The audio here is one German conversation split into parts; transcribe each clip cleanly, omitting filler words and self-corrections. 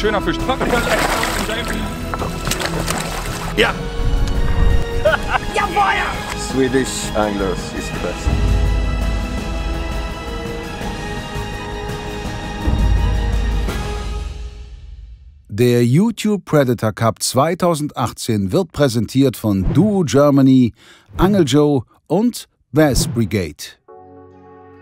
schöner Fisch. Ja! Jawohl! Swedish anglers is the best. Der YouTube Predator Cup 2018 wird präsentiert von Duo Germany, Angel Joe und Bass Brigade.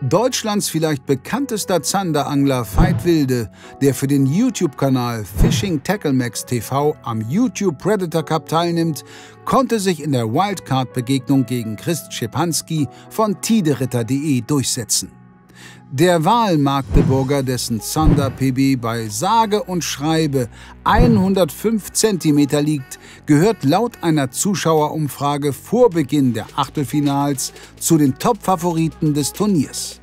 Deutschlands vielleicht bekanntester Zanderangler Veit Wilde, der für den YouTube-Kanal Fishing Tackle Max TV am YouTube Predator Cup teilnimmt, konnte sich in der Wildcard-Begegnung gegen Chris Schepanski von tideritter.de durchsetzen. Der Wahlmagdeburger, dessen Zander PB bei sage und schreibe 105 cm liegt, gehört laut einer Zuschauerumfrage vor Beginn der Achtelfinals zu den Top-Favoriten des Turniers.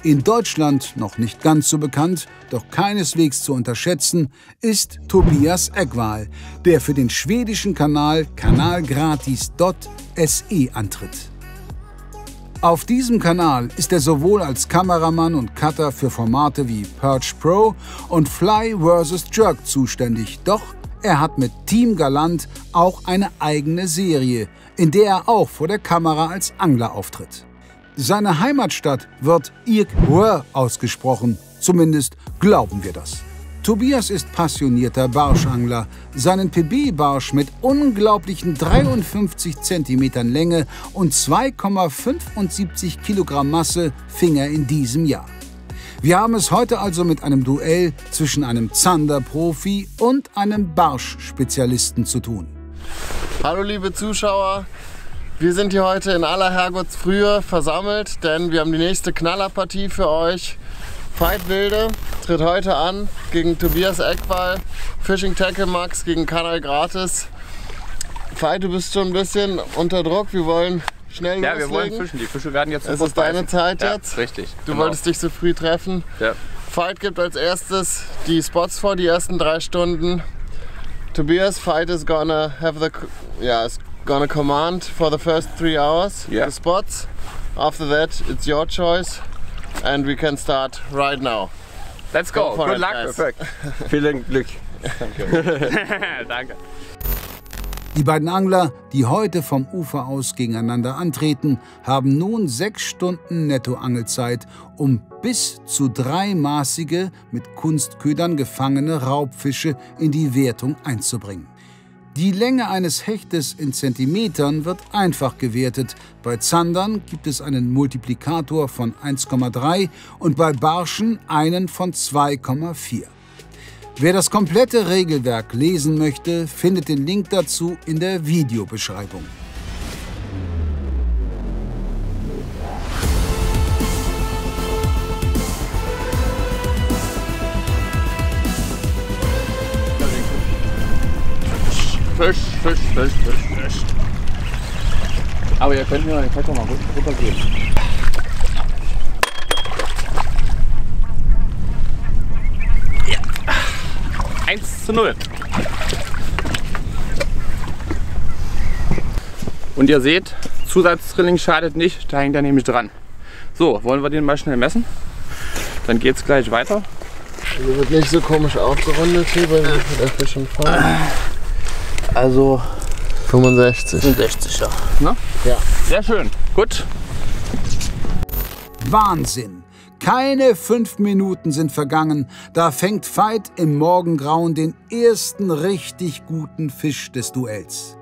In Deutschland noch nicht ganz so bekannt, doch keineswegs zu unterschätzen, ist Tobias Ekvall, der für den schwedischen Kanal kanalgratis.se antritt. Auf diesem Kanal ist er sowohl als Kameramann und Cutter für Formate wie Perch Pro und Fly vs. Jerk zuständig, doch er hat mit Team Galant auch eine eigene Serie, in der er auch vor der Kamera als Angler auftritt. Seine Heimatstadt wird Irkö ausgesprochen, zumindest glauben wir das. Tobias ist passionierter Barschangler. Seinen PB-Barsch mit unglaublichen 53 cm Länge und 2,75 Kilogramm Masse fing er in diesem Jahr. Wir haben es heute also mit einem Duell zwischen einem Zander-Profi und einem Barsch-Spezialisten zu tun. Hallo liebe Zuschauer, wir sind hier heute in aller Herrgottsfrühe versammelt, denn wir haben die nächste Knallerpartie für euch. Veit Wilde tritt heute an gegen Tobias Ekvall, Fishing Tackle Max gegen Kanal Gratis. Veit, du bist schon ein bisschen unter Druck, wir wollen schnell loslegen. Ja, wir wollen fischen, die Fische werden jetzt Es ist deine Zeit jetzt. Ja, richtig. Du wolltest dich so früh treffen. Ja. Veit gibt als erstes die Spots vor, die ersten 3 Stunden. Tobias, Veit is gonna have the, is gonna command for the first 3 hours, the spots. After that, it's your choice. And we can start right now. Let's go. Good luck. Perfekt. Vielen Glück. Danke. Danke. Die beiden Angler, die heute vom Ufer aus gegeneinander antreten, haben nun 6 Stunden Nettoangelzeit, um bis zu 3 maßige, mit Kunstködern gefangene Raubfische in die Wertung einzubringen. Die Länge eines Hechtes in Zentimetern wird einfach gewertet. Bei Zandern gibt es einen Multiplikator von 1,3 und bei Barschen einen von 2,4. Wer das komplette Regelwerk lesen möchte, findet den Link dazu in der Videobeschreibung. Fisch, Fisch, Fisch, Fisch, Fisch. Aber ihr könnt mir den Fett mal runtergeben. Ja. 1:0. Und ihr seht, Zusatzdrilling schadet nicht, da hängt er nämlich dran. So, wollen wir den mal schnell messen? Dann geht's gleich weiter. Also wird nicht so komisch aufgerundet hier bei der Fisch und Fall. Also 65. 65, ja. Ne? Ja. Sehr schön. Gut. Wahnsinn! Keine 5 Minuten sind vergangen, da fängt Veit im Morgengrauen den ersten richtig guten Fisch des Duells.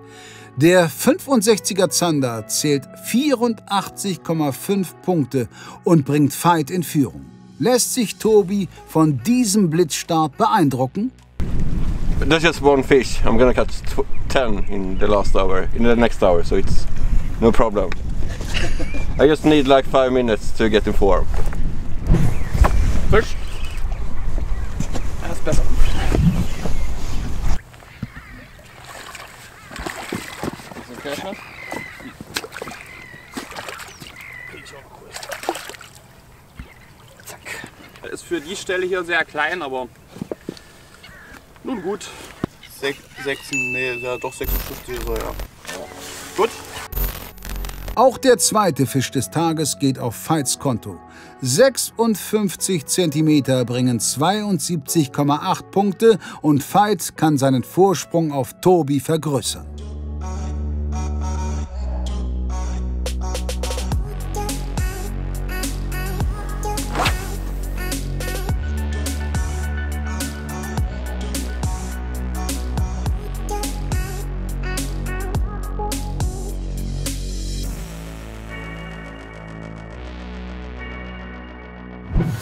Der 65er Zander zählt 84,5 Punkte und bringt Veit in Führung. Lässt sich Tobi von diesem Blitzstart beeindrucken? That's just one fish. I'm gonna catch 10 in the next hour, so it's no problem. I just need like 5 minutes to get in form. Fisch. Das ist besser. Okay, schon? Zack. Das ist für die Stelle hier sehr klein, aber nun gut. 56 so, ja. Gut. Auch der zweite Fisch des Tages geht auf Veits Konto. 56 cm bringen 72,8 Punkte und Veit kann seinen Vorsprung auf Tobi vergrößern.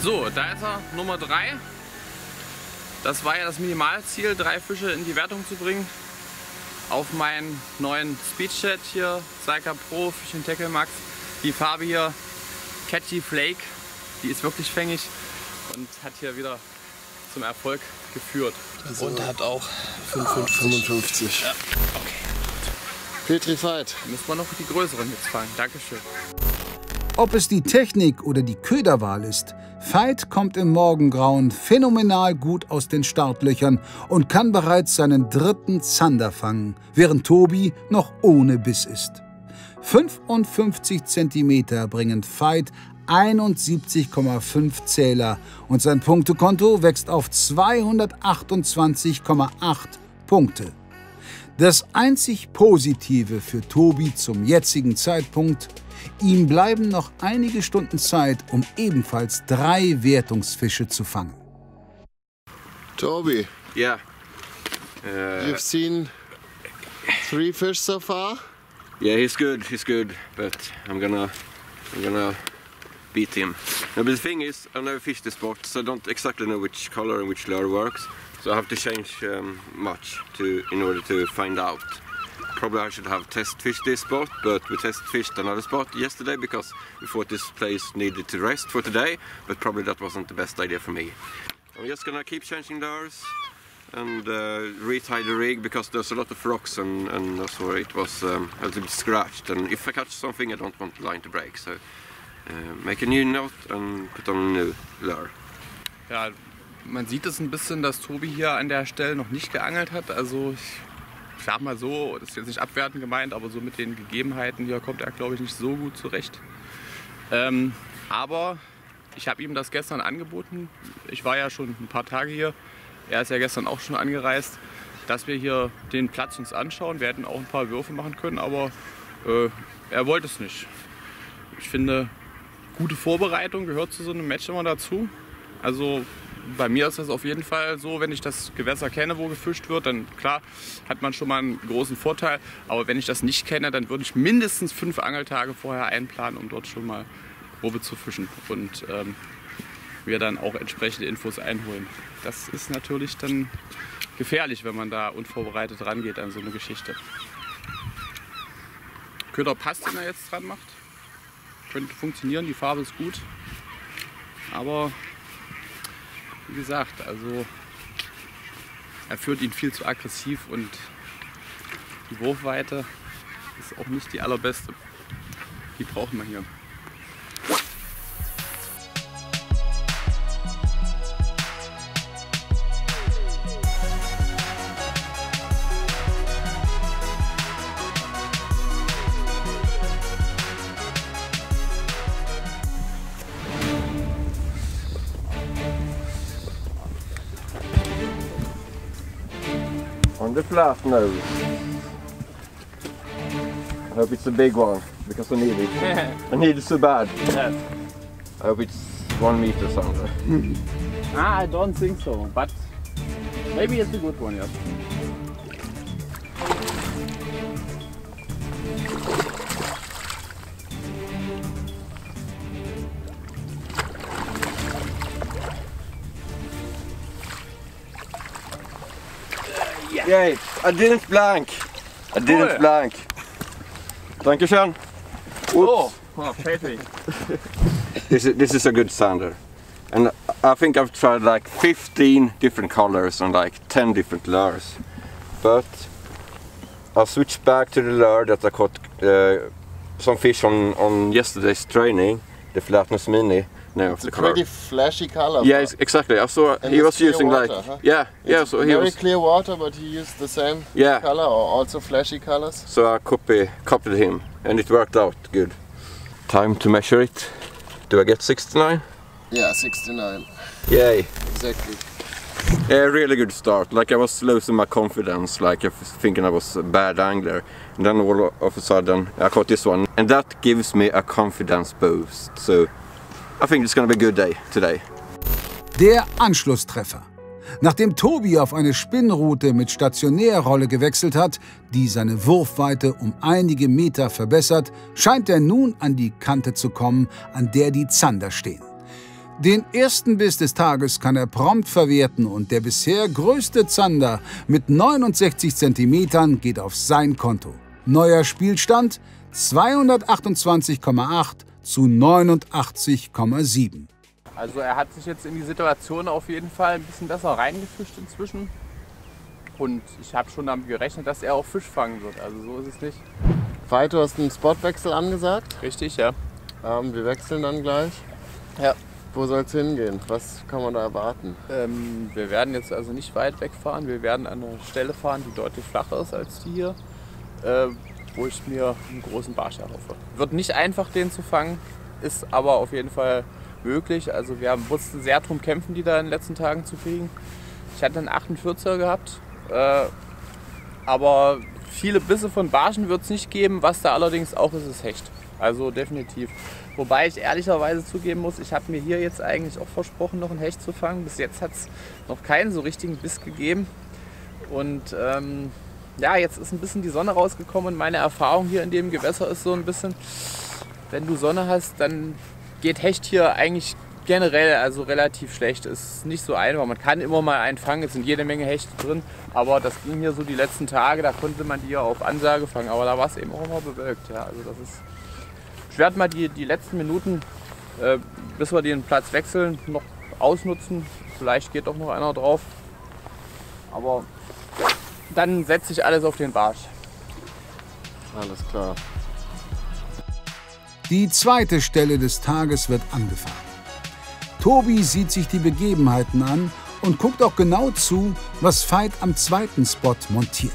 So, da ist er, Nummer 3. Das war ja das Minimalziel, 3 Fische in die Wertung zu bringen. Auf meinen neuen Speedjet hier, Zyka Pro Fishing Tackle Max. Die Farbe hier, Catchy Flake, die ist wirklich fängig und hat hier wieder zum Erfolg geführt. Und hat auch 55. Ja, okay. Petri Veit. Da müssen wir noch die größeren jetzt fangen. Dankeschön. Ob es die Technik oder die Köderwahl ist, Veit kommt im Morgengrauen phänomenal gut aus den Startlöchern und kann bereits seinen 3. Zander fangen, während Tobi noch ohne Biss ist. 55 cm bringen Veit 71,5 Zähler und sein Punktekonto wächst auf 228,8 Punkte. Das einzig Positive für Tobi zum jetzigen Zeitpunkt: ihm bleiben noch einige Stunden Zeit, um ebenfalls 3 Wertungsfische zu fangen. Tobi. Yeah. You've seen 3 fish so far? Yeah, he's good, but I'm gonna beat him. No, but the thing is, I've never fished this spot, so I don't exactly know which color and which lure works. So I have to change much in order to find out. Probably I should have test fished this spot, but we test fished another spot yesterday because we thought this place needed to rest for today, but probably that wasn't the best idea for me. I'm just gonna keep changing lures and retie the rig because there's a lot of rocks and so it was a little bit scratched, and if I catch something I don't want the line to break, so make a new knot and put on a new lure. Ja, man sieht es ein bisschen, dass Tobi hier an der Stelle noch nicht geangelt hat. Also ich sag mal so, das ist jetzt nicht abwertend gemeint, aber so mit den Gegebenheiten hier kommt er, glaube ich, nicht so gut zurecht. Aber ich habe ihm das gestern angeboten. Ich war ja schon ein paar Tage hier. Er ist ja gestern auch schon angereist, dass wir hier den Platz uns anschauen. Wir hätten auch ein paar Würfe machen können, aber er wollte es nicht. Ich finde, gute Vorbereitung gehört zu so einem Match immer dazu. Also bei mir ist das auf jeden Fall so, wenn ich das Gewässer kenne, wo gefischt wird, dann klar hat man schon mal einen großen Vorteil. Aber wenn ich das nicht kenne, dann würde ich mindestens 5 Angeltage vorher einplanen, um dort schon mal Probe zu fischen und wir dann auch entsprechende Infos einholen. Das ist natürlich dann gefährlich, wenn man da unvorbereitet rangeht an so eine Geschichte. Köder passt, den er jetzt dran macht. Könnte funktionieren, die Farbe ist gut. Aber wie gesagt, also er führt ihn viel zu aggressiv und die Wurfweite ist auch nicht die allerbeste. Die brauchen wir hier. On the flat nose. I hope it's a big one because I need it. I need it so bad. Yes. I hope it's 1 meter somewhere. I don't think so, but maybe it's a good one, yes. Yay! I didn't blank! I didn't blank! Dankeschön! Oh, Petri. This is a good sander. And I think I've tried like 15 different colors on like 10 different lures. But I'll switch back to the lure that I caught some fish on yesterday's training, the Flatness Mini. name of It's the a color. pretty flashy color. Yeah, exactly. I saw And he it's was clear using water, like huh? yeah, It's so he very was clear water, but he used the same Yeah. color or also flashy colors. so I copied him and it worked out good. Time to measure it. Do I get 69? Yeah, 69. Yay. Exactly. A really good start. Like I was losing my confidence, like I was thinking I was a bad angler. And then all of a sudden I caught this one. And that gives me a confidence boost. So I think it's gonna be a good day today. Der Anschlusstreffer. Nachdem Tobi auf eine Spinnrute mit Stationärrolle gewechselt hat, die seine Wurfweite um einige Meter verbessert, scheint er nun an die Kante zu kommen, an der die Zander stehen. Den ersten Biss des Tages kann er prompt verwerten und der bisher größte Zander mit 69 cm geht auf sein Konto. Neuer Spielstand 228,8 zu 89,7. Also er hat sich jetzt in die Situation auf jeden Fall ein bisschen besser reingefischt inzwischen. Und ich habe schon damit gerechnet, dass er auch Fisch fangen wird. Also so ist es nicht. Veit, du hast einen Spotwechsel angesagt. Richtig, ja. Wir wechseln dann gleich. Ja. Wo soll es hingehen? Was kann man da erwarten? Wir werden jetzt also nicht weit wegfahren. Wir werden an eine Stelle fahren, die deutlich flacher ist als die hier, wo ich mir einen großen Barsch erhoffe. Wird nicht einfach, den zu fangen, ist aber auf jeden Fall möglich. Also wir mussten sehr drum kämpfen, die da in den letzten Tagen zu kriegen. Ich hatte einen 48er gehabt, aber viele Bisse von Barschen wird es nicht geben. Was da allerdings auch ist, ist Hecht. Also definitiv. Wobei ich ehrlicherweise zugeben muss, ich habe mir hier jetzt eigentlich auch versprochen, noch einen Hecht zu fangen. Bis jetzt hat es noch keinen so richtigen Biss gegeben. Und ja, jetzt ist ein bisschen die Sonne rausgekommen und meine Erfahrung hier in dem Gewässer ist so ein bisschen, wenn du Sonne hast, dann geht Hecht hier eigentlich generell also relativ schlecht. Ist nicht so einfach. Man kann immer mal einen fangen, es sind jede Menge Hechte drin, aber das ging hier so die letzten Tage, da konnte man die ja auf Ansage fangen, aber da war es eben auch immer bewölkt. Ja, also das ist. Ich werde mal die letzten Minuten, bis wir den Platz wechseln, noch ausnutzen. Vielleicht geht doch noch einer drauf. Aber dann setze ich alles auf den Barsch. Alles klar. Die zweite Stelle des Tages wird angefahren. Tobi sieht sich die Begebenheiten an und guckt auch genau zu, was Veit am zweiten Spot montiert.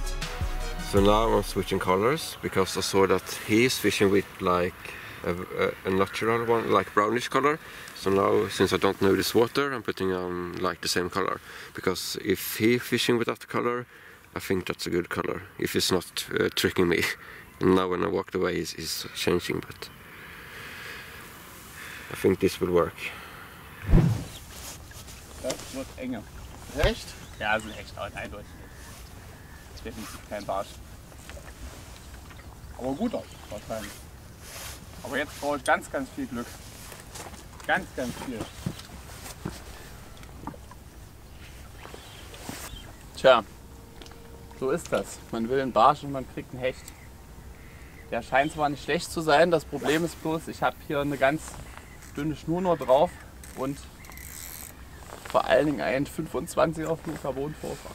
So now I'm switching colors because I saw that he is fishing with like a natural one, like brownish color. So now, since I don't know this water, I'm putting on like the same color. Because if he's fishing with that color, I think that's a good color. If it's not tricking me. And now when I walked away, it's changing, but I think this will work. Das wird enger. Hecht? Ja, also Hecht, aber eindeutig nicht. Das wird definitiv kein Barsch. Aber guter wahrscheinlich. Aber jetzt brauche ich ganz, ganz viel Glück. Ganz, ganz viel. Tja, so ist das. Man will einen Barsch und man kriegt einen Hecht. Der scheint zwar nicht schlecht zu sein, das Problem ist bloß, ich habe hier eine ganz dünne Schnur nur drauf und vor allen Dingen ein 25er Carbonvorfach.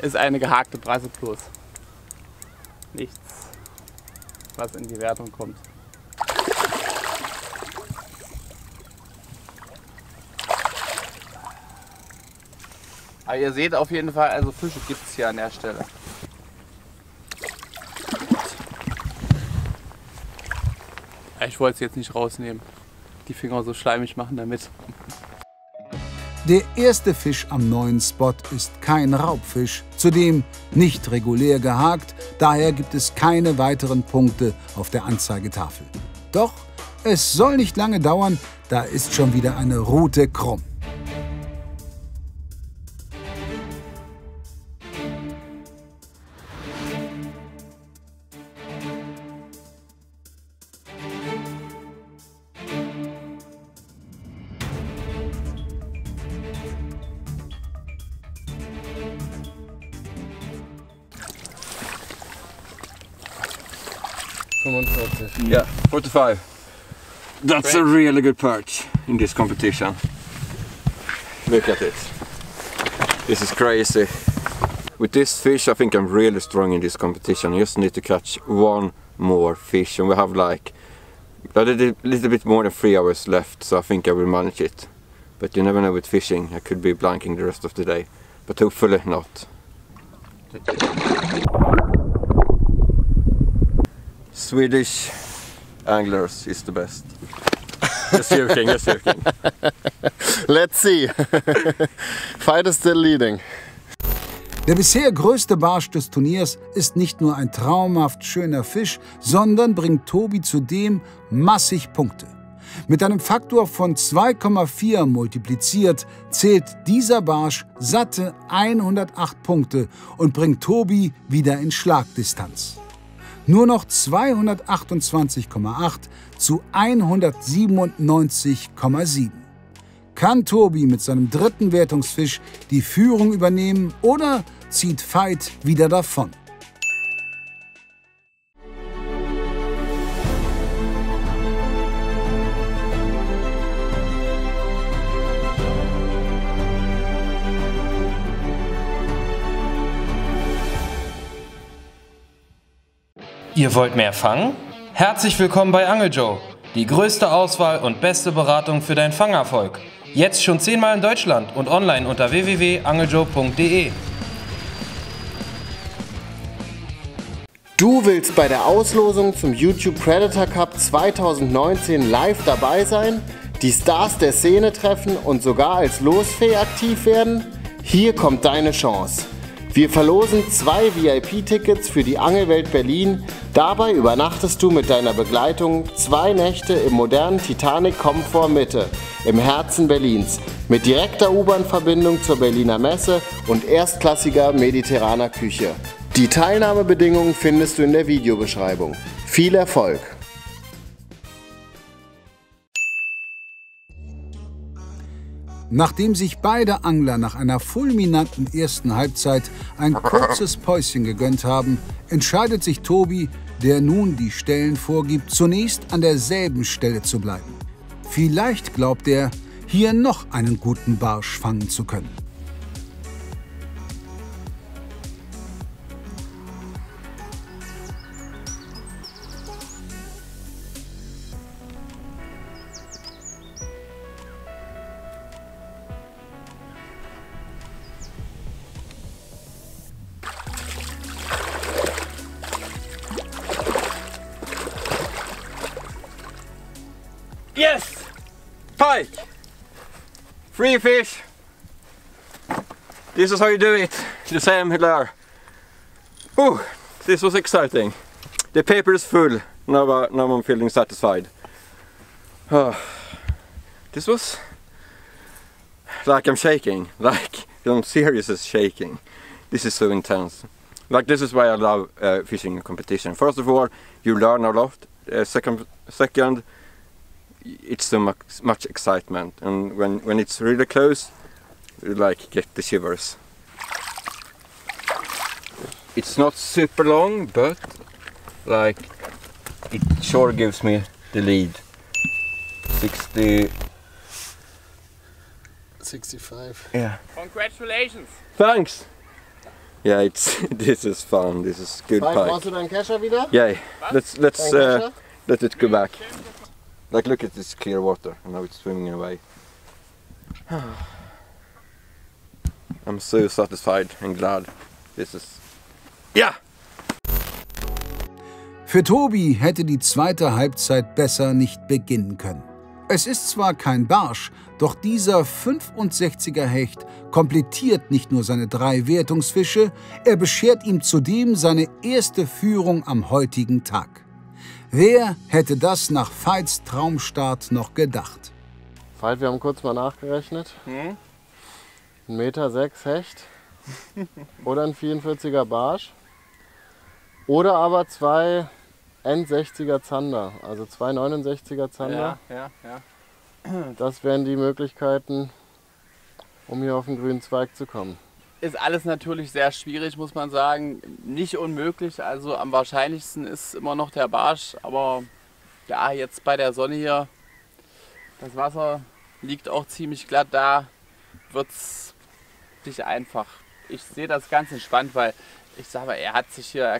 Ist eine gehakte Brasse bloß. Nichts, was in die Wertung kommt. Aber ihr seht auf jeden Fall, also Fische gibt es hier an der Stelle. Ich wollte es jetzt nicht rausnehmen. Die Finger so schleimig machen damit. Der erste Fisch am neuen Spot ist kein Raubfisch, zudem nicht regulär gehakt, daher gibt es keine weiteren Punkte auf der Anzeigetafel. Doch es soll nicht lange dauern, da ist schon wieder eine Rute krumm. Yeah, 45. That's a really good perch in this competition. Look at it. This is crazy. With this fish I think I'm really strong in this competition. I just need to catch one more fish and we have like But a little bit more than 3 hours left, so I think I will manage it. But you never know with fishing, I could be blanking the rest of the day. But hopefully not. Swedish anglers is the best. Just joking, just joking. Let's see. Fight is still leading. Der bisher größte Barsch des Turniers ist nicht nur ein traumhaft schöner Fisch, sondern bringt Tobi zudem massig Punkte. Mit einem Faktor von 2,4 multipliziert zählt dieser Barsch satte 108 Punkte und bringt Tobi wieder in Schlagdistanz. Nur noch 228,8 zu 197,7. Kann Tobi mit seinem dritten Wertungsfisch die Führung übernehmen oder zieht Veit wieder davon? Ihr wollt mehr fangen? Herzlich willkommen bei Angel Joe, die größte Auswahl und beste Beratung für deinen Fangerfolg. Jetzt schon 10-mal in Deutschland und online unter www.angeljoe.de. Du willst bei der Auslosung zum YouTube Predator Cup 2019 live dabei sein, die Stars der Szene treffen und sogar als Losfee aktiv werden? Hier kommt deine Chance. Wir verlosen 2 VIP-Tickets für die Angelwelt Berlin. Dabei übernachtest du mit deiner Begleitung 2 Nächte im modernen Titanic Komfort Mitte im Herzen Berlins mit direkter U-Bahn-Verbindung zur Berliner Messe und erstklassiger mediterraner Küche. Die Teilnahmebedingungen findest du in der Videobeschreibung. Viel Erfolg! Nachdem sich beide Angler nach einer fulminanten ersten Halbzeit ein kurzes Päuschen gegönnt haben, entscheidet sich Tobi, der nun die Stellen vorgibt, zunächst an derselben Stelle zu bleiben. Vielleicht glaubt er, hier noch einen guten Barsch fangen zu können. Yes! Pike! 3 fish! This is how you do it. The same there. Oh, this was exciting. The paper is full. Now I'm feeling satisfied. Oh, this was like I'm shaking. Like I'm seriously shaking. This is so intense. Like this is why I love fishing competition. First of all, you learn a lot. Second, it's so much excitement, and when it's really close, you like get the shivers. It's not super long, but like it sure gives me the lead. 65. Yeah. Congratulations! Thanks. Yeah, this is fun. This is good Veit, pike. brauchst du deinen Kescher wieder? Yeah. Let's Dein Kescher? let it go back. Like look at this clear water, and now it's swimming away. I'm so satisfied and glad. This is... Yeah! Für Tobi hätte die zweite Halbzeit besser nicht beginnen können. Es ist zwar kein Barsch, doch dieser 65er Hecht komplettiert nicht nur seine 3 Wertungsfische, er beschert ihm zudem seine erste Führung am heutigen Tag. Wer hätte das nach Veits Traumstart noch gedacht? Veit, wir haben kurz mal nachgerechnet. 1,6 Meter Hecht oder ein 44er Barsch oder aber 2 End-60er Zander, also 2 69er Zander. Ja. Das wären die Möglichkeiten, um hier auf den grünen Zweig zu kommen. Ist alles natürlich sehr schwierig, muss man sagen. Nicht unmöglich, also am wahrscheinlichsten ist immer noch der Barsch. Aber ja, jetzt bei der Sonne hier, das Wasser liegt auch ziemlich glatt, da wird es nicht einfach. Ich sehe das ganz entspannt, weil ich sage, er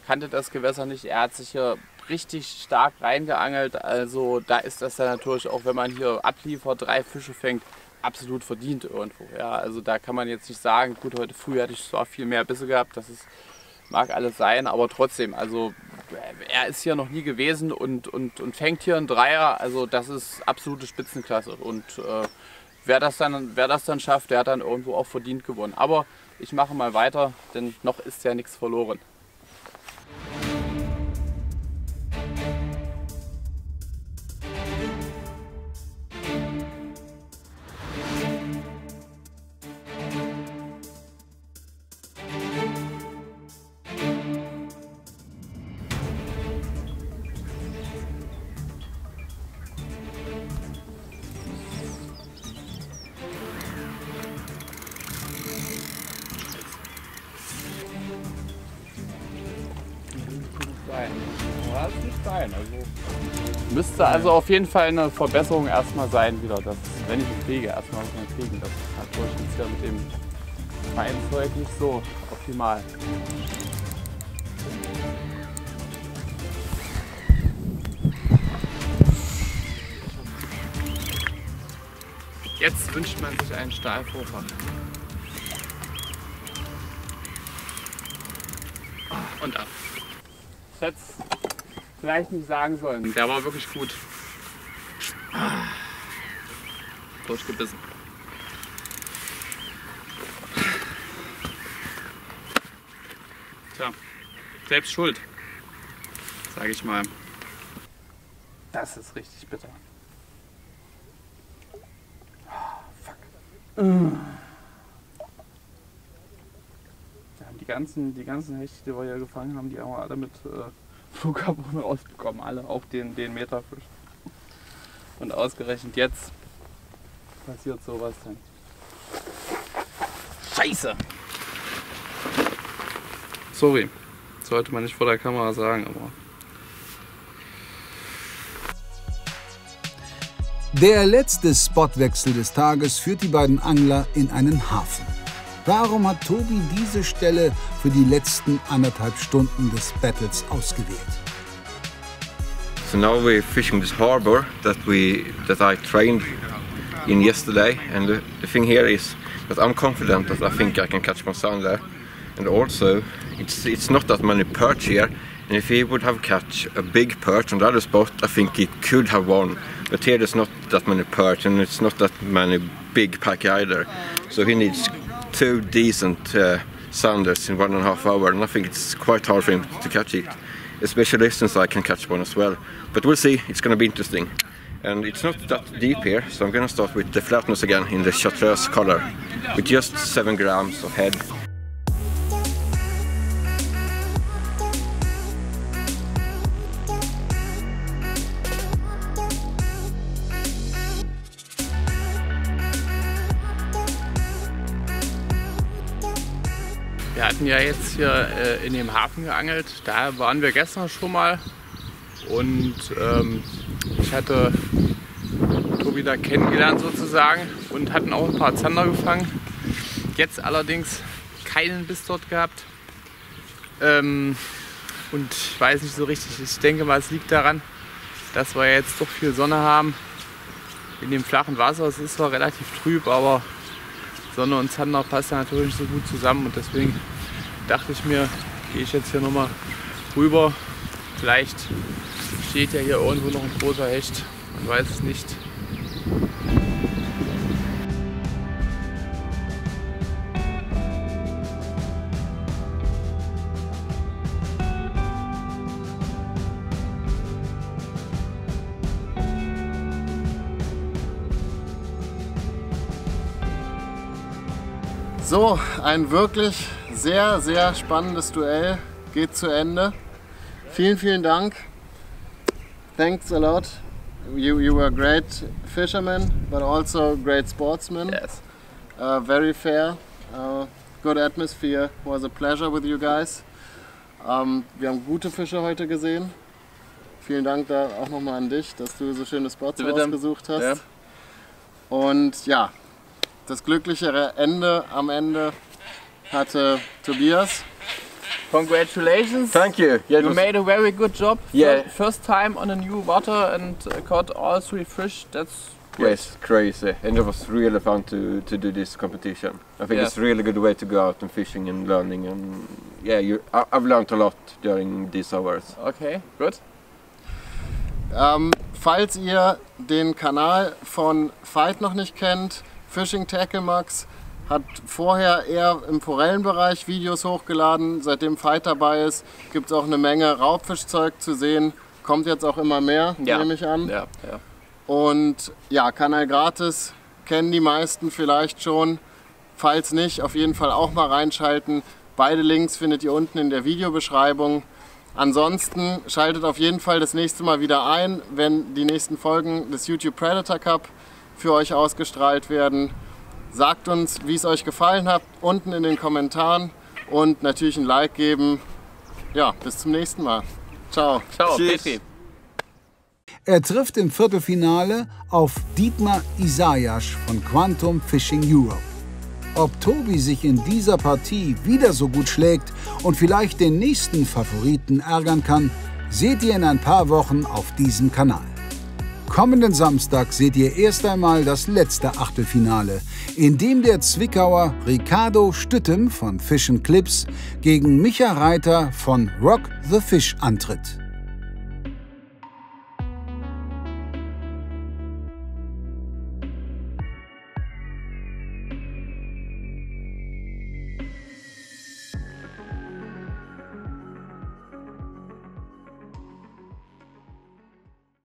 kannte das Gewässer nicht, er hat sich hier richtig stark reingeangelt. Also da ist das dann natürlich auch, wenn man hier abliefert, 3 Fische fängt, absolut verdient irgendwo. Ja, also da kann man jetzt nicht sagen, gut, heute früh hatte ich zwar viel mehr Bisse gehabt, mag alles sein, aber trotzdem, also er ist hier noch nie gewesen und fängt hier einen Dreier, also das ist absolute Spitzenklasse. Und wer das dann schafft, der hat dann irgendwo auch verdient gewonnen. Aber ich mache mal weiter, denn noch ist ja nichts verloren. Ja, das ist nicht sein. Also müsste also auf jeden Fall eine Verbesserung erstmal sein wieder, dass, wenn ich ihn kriege, erstmal muss man kriegen. Das hat natürlich jetzt ja mit dem Feinzeug nicht so optimal. Jetzt wünscht man sich einen Stahlvorfach. Und ab. Ich hätte es vielleicht nicht sagen sollen. Der war wirklich gut. Durchgebissen. Tja, selbst schuld, sage ich mal. Das ist richtig bitter. Fuck. Ja, die ganzen Hechte, die wir hier gefangen haben, die haben wir alle mit Flugcarbon rausbekommen. Alle, auch den Meterfisch. Und ausgerechnet jetzt passiert sowas dann. Scheiße! Sorry, sollte man nicht vor der Kamera sagen, aber... Der letzte Spotwechsel des Tages führt die beiden Angler in einen Hafen. Warum hat Tobi diese Stelle für die letzten 1,5 Stunden des Battles ausgewählt? So now we're fishing this harbor that I trained in yesterday, and the thing here is that I'm confident that I think I can catch my son there, and also it's not that many perch here, and if he would have catch a big perch on the other spot, I think he could have won, but here there's not that many perch and it's not that many big pike either, so he needs 2 decent sounders in 1.5 hours, and I think it's quite hard for him to catch it, especially since I can catch one as well. But we'll see, it's going to be interesting. And it's not that deep here, so I'm going to start with the flatness again in the chartreuse color, with just 7 grams of head. Wir hatten ja jetzt hier in dem Hafen geangelt, da waren wir gestern schon mal und ich hatte Tobi da kennengelernt sozusagen und hatten auch ein paar Zander gefangen. Jetzt allerdings keinen Biss dort gehabt und ich weiß nicht so richtig, ich denke mal es liegt daran, dass wir jetzt doch viel Sonne haben in dem flachen Wasser. Es ist zwar relativ trüb, aber Sonne und Zander passt ja natürlich nicht so gut zusammen und deswegen dachte ich mir, gehe ich jetzt hier nochmal rüber. Vielleicht steht ja hier irgendwo noch ein großer Hecht, man weiß es nicht. So, ein wirklich sehr, sehr spannendes Duell geht zu Ende. Vielen, vielen Dank. Thanks a lot. You were a great fisherman, but also great sportsman. Yes. Very fair. Good atmosphere. Was a pleasure with you guys. Wir haben gute Fische heute gesehen. Vielen Dank da auch nochmal an dich, dass du so schöne Spots ausgesucht hast. Ja. Und ja, das glücklichere Ende am Ende hatte Tobias. Congratulations. Thank you. Yeah, You made a very good job. Yeah. First time on a new water and caught all 3 fish. That's great. Yes, crazy. And it was really fun to do this competition. I think Yeah. it's a really good way to go out and fishing and learning. And yeah, I've learned a lot during these hours. Okay, good. Falls ihr den Kanal von Veit noch nicht kennt, Fishing Tackle Max hat vorher eher im Forellenbereich Videos hochgeladen. Seitdem Veit dabei ist, gibt es auch eine Menge Raubfischzeug zu sehen. Kommt jetzt auch immer mehr, nehme ich an. Ja. Und ja, Kanal Gratis kennen die meisten vielleicht schon. Falls nicht, auf jeden Fall auch mal reinschalten. Beide Links findet ihr unten in der Videobeschreibung. Ansonsten schaltet auf jeden Fall das nächste Mal wieder ein, wenn die nächsten Folgen des YouTube Predator Cup für euch ausgestrahlt werden. Sagt uns, wie es euch gefallen hat, unten in den Kommentaren und natürlich ein Like geben. Ja, bis zum nächsten Mal. Ciao. Ciao, Tschüss. Petri. Er trifft im Viertelfinale auf Dietmar Isaias von Quantum Fishing Europe. Ob Tobi sich in dieser Partie wieder so gut schlägt und vielleicht den nächsten Favoriten ärgern kann, seht ihr in ein paar Wochen auf diesem Kanal. Kommenden Samstag seht ihr erst einmal das letzte Achtelfinale, in dem der Zwickauer Ricardo Stüttem von Fish & Clips gegen Micha Reiter von Rock the Fish antritt.